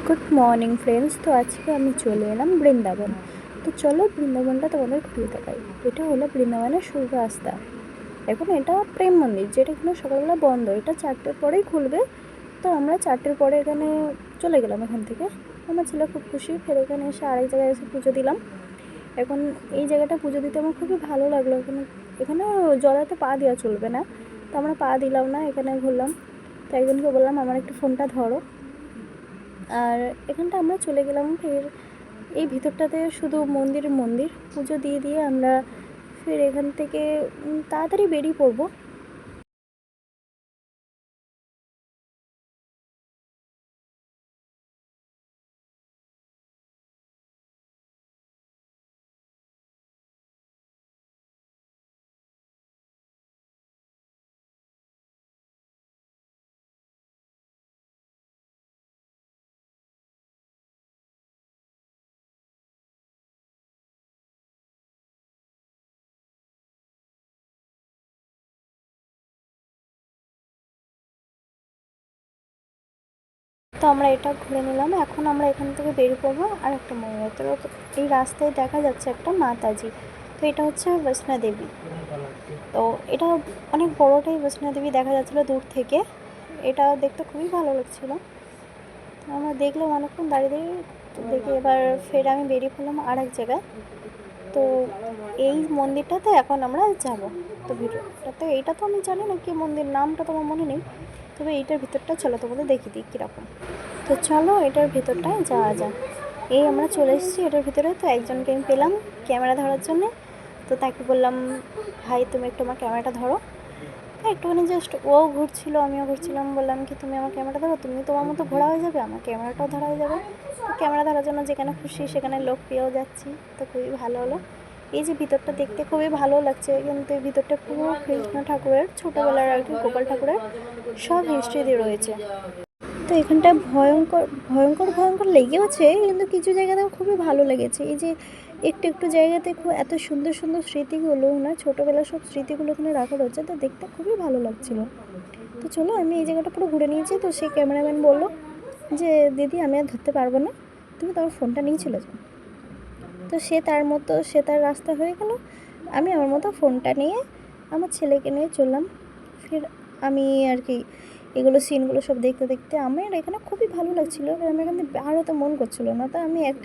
Good morning friends. তো আজকে আমি চলে এলাম বৃন্দাবন। তো চলো বৃন্দাবনটা তোমাদের ঘুরিয়ে দেখাই। এটা হলো বৃন্দাবনের শুভ রাস্তা। এখন এটা প্রেম মন্দির, যেটা এখানে সকালবেলা বন্ধ, এটা 4টের পরেই খুলবে। তো আমরা 4টের পরে এখানে চলে গেলাম। এখান থেকে আমার ছেলে খুব খুশি, ফের এখানে এসে আরেক জায়গায় এসে পুজো দিলাম। এখন এই জায়গাটা পুজো দিতে আমার খুবই ভালো লাগলো। এখানে এখানে জলাতে পা দেওয়া চলবে না, তো আমরা পা দিলাম না, এখানে ঘুরলাম। তো একজনকে বললাম আমার একটু ফোনটা ধরো। আর এখানটা আমরা চলে গেলাম। ফের এই ভিতরটাতে শুধু মন্দির মন্দির পুজো দিয়ে দিয়ে আমরা ফের এখান থেকে তাড়াতাড়ি বেরিয়ে পড়বো। তো আমরা এটা ঘুরে নিলাম। এখন আমরা এখান থেকে বেরিয়ে পড়বো আর একটা মন্দির। তো এই রাস্তায় দেখা যাচ্ছে একটা মাতাজি। তো এটা হচ্ছে বৈষ্ণো দেবী। তো এটা অনেক বড়োটাই বৈষ্ণো দেবী দেখা যাচ্ছিলো দূর থেকে। এটা দেখতে খুবই ভালো লাগছিলো। তো আমরা দেখলাম অনেকক্ষণ দাঁড়িয়ে দাঁড়িয়ে। তো দেখে এবার ফের আমি বেরিয়ে পড়লাম আর এক জায়গায়। তো এই মন্দিরটাতে এখন আমরা যাব। তো ভিতরটাতে এইটা তো আমি জানি না কি মন্দির, নামটা তো আমার মনে নেই। তবে এইটার ভিতরটা চলো তোমাদের দেখিয়ে দিই কীরকম। তো চলো এটার ভিতরটায় যাওয়া যাক। এই আমরা চলে এসেছি এটার ভিতরে। তো একজনকে আমি পেলাম ক্যামেরা ধরার জন্যে। তো তাকে বললাম, ভাই তুমি একটু আমার ক্যামেরাটা ধরো। একটুখানি জাস্ট ও ঘুরছিল, আমিও ঘুরছিলাম। বললাম কি তুমি আমার ক্যামেরাটা ধরো, তুমি তোমার মতো ঘোরা হয়ে যাবে, আমার ক্যামেরাটাও ধরা হয়ে যাবে। তো ক্যামেরা ধরার জন্য যেখানে খুশি সেখানে লোক পেয়েও যাচ্ছি। তো খুবই ভালো হলো। এই যে ভিতরটা দেখতে খুবই ভালো লাগছে, কিন্তু এই ভিতরটা পুরো কৃষ্ণ ঠাকুরের ছোটোবেলার আর কি গোপাল ঠাকুরের সব হিস্ট্রি দিয়ে রয়েছে। তো এখানটা ভয়ঙ্কর ভয়ঙ্কর ভয়ঙ্কর লেগেওছে, কিন্তু কিছু জায়গাতেও খুবই ভালো লেগেছে। এই যে একটু একটু জায়গাতে খুব এত সুন্দর সুন্দর স্মৃতিগুলো না, ছোটোবেলার সব স্মৃতিগুলো এখানে রাখা রয়েছে, তো দেখতে খুবই ভালো লাগছিলো। তো চলো আমি এই জায়গাটা পুরো ঘুরে নিয়েছি। তো সেই ক্যামেরাম্যান বললো যে দিদি আমি আর ধরতে পারবো না, তুমি তোমার ফোনটা নিয়ে চলে যাও। তো সে তার মতো সে তার রাস্তা হয়ে গেল, আমি আমার মতো ফোনটা নিয়ে আমার ছেলেকে নিয়ে চললাম। ফির আমি আর কি এগুলো সিনগুলো সব দেখতে দেখতে আমার এখানে খুবই ভালো লাগছিলো। আমি এখান থেকে বেরোতে মন করছিলো না। তো আমি এক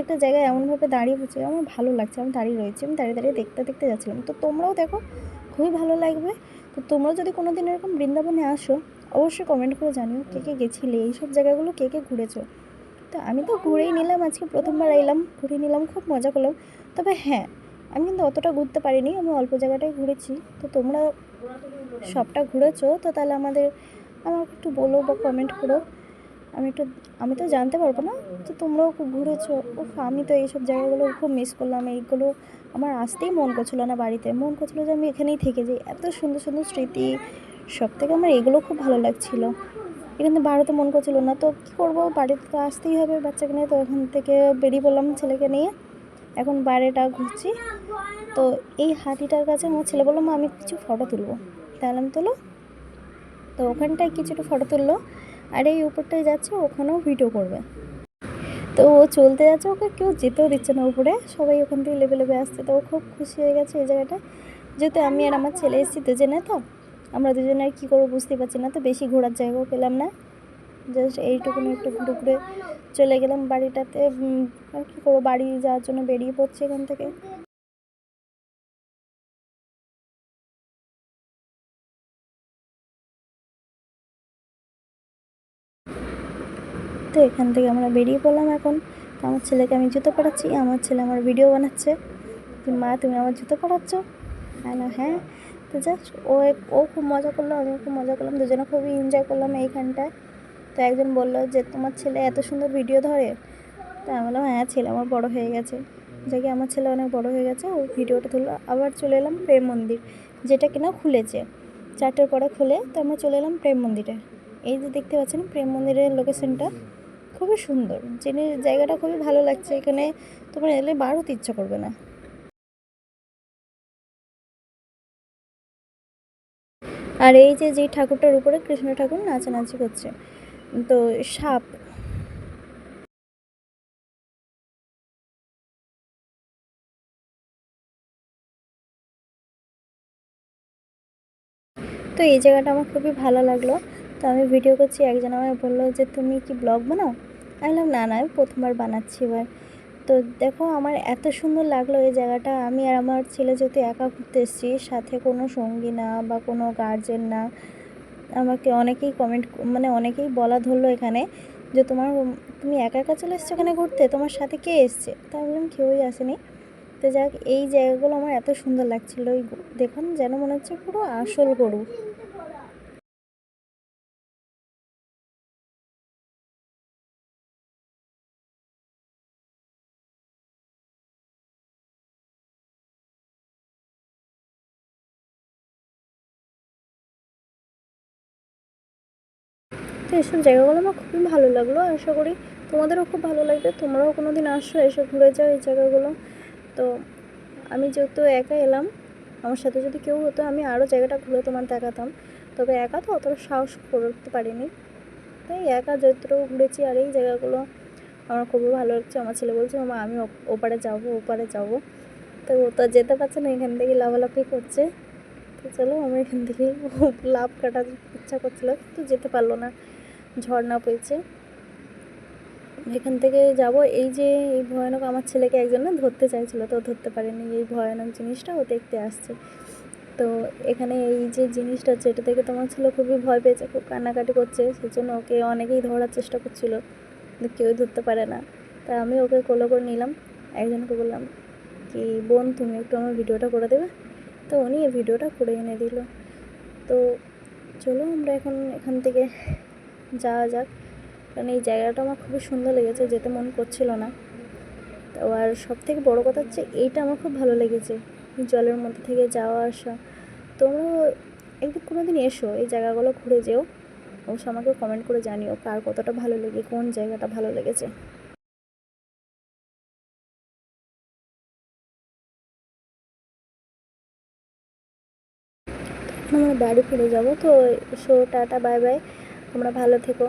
একটা জায়গায় এমনভাবে দাঁড়িয়ে পড়ছি, আমার ভালো লাগছে, আমি দাঁড়িয়ে রয়েছি, আমি দাঁড়িয়ে দাঁড়িয়ে দেখতে দেখতে যাচ্ছিলাম। তো তোমরাও দেখো, খুবই ভালো লাগবে। তো তোমরাও যদি কোনো দিন এরকম বৃন্দাবনে আসো, অবশ্যই কমেন্ট করে জানিও কে কে গেছিলে, এইসব জায়গাগুলো কে কে ঘুরেছো। তো আমি তো ঘুরেই নিলাম, আজকে প্রথমবার এলাম, ঘুরে নিলাম, খুব মজা করলাম। তবে হ্যাঁ, আমি কিন্তু অতটা ঘুরতে পারিনি, আমি অল্প জায়গাটাই ঘুরেছি। তো তোমরা সবটা ঘুরেছো, তো তাহলে আমাকে একটু বলো বা কমেন্ট করো। আমি তো জানতে পারবো না। তো তোমরাও খুব ঘুরেছো। আমি তো এইসব জায়গাগুলো খুব মিস করলাম। এইগুলো আমার আসতেই মন করছিলো না, বাড়িতে মন করছিলো যে আমি এখানেই থেকে যাই। এত সুন্দর সুন্দর স্মৃতি, সব থেকে আমার এগুলো খুব ভালো লাগছিলো। এখানে বাড়িতে মন করছিল না, তো কী করবো, বাড়িতে তো আসতেই হবে বাচ্চাকে নিয়ে। তো ওখান থেকে বেরিয়ে পড়লাম ছেলেকে নিয়ে। এখন বাইরেটা ঘুরছি। তো এই হাতিটার কাছে আমার ছেলে বললো, মা আমি কিছু ফটো তুলবো। তাহলে আমি তোলো। তো ওখানটায় কিছুটা ফটো তুললো, আর এই উপরটায় যাচ্ছে, ওখানেও ভিডিও করবে। তো ও চলতে যাচ্ছে, ওকে কেউ যেতেও দিচ্ছে না উপরে, সবাই ওখান থেকে লেবে লেবে আসছে। তো ও খুব খুশি হয়ে গেছে এই জায়গাটায়। যেহেতু আমি আর আমার ছেলে এসেছি দুজনে, তো আমরা দুজনে আর কী করবো বুঝতেই পারছি না। তো বেশি ঘোরার জায়গাও পেলাম না, জাস্ট এইটুকুনি একটু ঘুরে ঘুরে চলে গেলাম বাড়িটাতে। আর কী করবো, বাড়ি যাওয়ার জন্য বেরিয়ে পড়ছি এখান থেকে। তো এখান থেকে আমরা বেরিয়ে পড়লাম এখন। তো আমার ছেলেকে আমি জুতো পরাচ্ছি, আমার ছেলে আমার ভিডিও বানাচ্ছে। মা তুমি আমার জুতো পরাচ্ছ? হ্যাঁ। তো জাস্ট ও খুব মজা করলো, আমিও খুব মজা করলাম, দুজনে খুবই এনজয় করলাম এইখানটায়। তো একজন বললো যে তোমার ছেলে এত সুন্দর ভিডিও ধরে। তো আমি বললাম হ্যাঁ, ছেলে আমার বড়ো হয়ে গেছে। যাকে আমার ছেলে অনেক বড়ো হয়ে গেছে, ও ভিডিওটা তুললো। আবার চলে এলাম প্রেম মন্দির, যেটা কিনা খুলেছে 4টের পরে খুলে। তো আমরা চলে এলাম প্রেম মন্দিরে। এই যে দেখতে পাচ্ছেন প্রেম মন্দিরের লোকেশনটা খুবই সুন্দর, জায়গাটা খুবই ভালো লাগছে। এখানে তোমার এলে বার হতে ইচ্ছা করবে না। আর এই যে যেই ঠাকুরটার উপরে কৃষ্ণ ঠাকুর নাচানাচি করছে, তো সাপ এই জায়গাটা আমার খুবই ভালো লাগলো। তো আমি ভিডিও করছি, একজন আমায় বললো যে তুমি কি ব্লগ বানাও? আমি বললাম না না, আমি প্রথমবার বানাচ্ছি এবার। তো দেখো আমার এত সুন্দর লাগলো এই জায়গাটা। আমি আর আমার ছেলে যেহেতু একা ঘুরতে এসেছি, সাথে কোনো সঙ্গী না বা কোনো গার্জেন না। আমাকে অনেকেই কমেন্ট মানে অনেকেই বলা ধরলো এখানে যে তুমি একা একা চলে এসছো এখানে ঘুরতে, তোমার সাথে কে এসছে? তা আমি বললাম কেউই আসেনি। তো যাক, এই জায়গাগুলো আমার এত সুন্দর লাগছিলো। ওই দেখুন যেন মনে হচ্ছে পুরো আসল গরু। তো এইসব জায়গাগুলো আমার খুবই ভালো লাগলো। আশা করি তোমাদেরও খুব ভালো লাগবে, তোমরাও কোনো দিন আসো, এসে ঘুরে যাও এই জায়গাগুলো। তো আমি যেহেতু একা এলাম, আমার সাথে যদি কেউ হতো আমি আরও জায়গাটা ঘুরে তোমার দেখাতাম, তবে একা তো অতটা সাহস করতে পারিনি। তাই একা যতটুকু ঘুরেছি। আর এই জায়গাগুলো আমার খুবই ভালো লাগছে। আমার ছেলে বলছে মামা আমি ওপারে যাবো, ওপারে যাবো। তো ও তো যেতে পারছে না, এখান থেকে লাফালাফি করছে। তো চলো আমার এখান থেকেই লাভ কাটার ইচ্ছা করছিলো কিন্তু যেতে পারলো না, ঝর্ণা পেয়েছে। এখান থেকে যাব, এই যে এই ভয়ানক, আমার ছেলেকে একজন না ধরতে চাইছিল, তো ধরতে পারেনি। এই ভয়ানক জিনিসটা ও দেখতে আসছে। তো এখানে এই যে জিনিসটা আছে, এটা থেকে তোমার ছেলে খুবই ভয় পেয়েছে, খুব কান্নাকাটি করছে। সেজন্য ওকে অনেকেই ধরার চেষ্টা করছিল, কিন্তু কেউ ধরতে পারে না। তাই আমি ওকে কোলে করে নিলাম। একজনকে বললাম কি বোন তুমি একটু আমার ভিডিওটা করে দেবে? তো উনি এই ভিডিওটা করে এনে দিল। তো চলো আমরা এখন এখান থেকে যাওয়া যাক, কারণ এই জায়গাটা আমার খুবই সুন্দর লেগেছে, যেতে মন করছিল না। তো আর সবথেকে বড় কথা হচ্ছে এইটা আমার খুব ভালো লেগেছে, জলের মধ্যে থেকে যাওয়া আসা। তোমরা একদিন কোনো দিন এসো, এই জায়গাগুলো ঘুরে যেও। অবশ্য আমাকে কমেন্ট করে জানিও কার কতটা ভালো লেগে, কোন জায়গাটা ভালো লেগেছে। আমরা বাড়ি ফিরে যাবো। তো এসো, টাটা বাই বাই, তোমরা ভালো থেকো।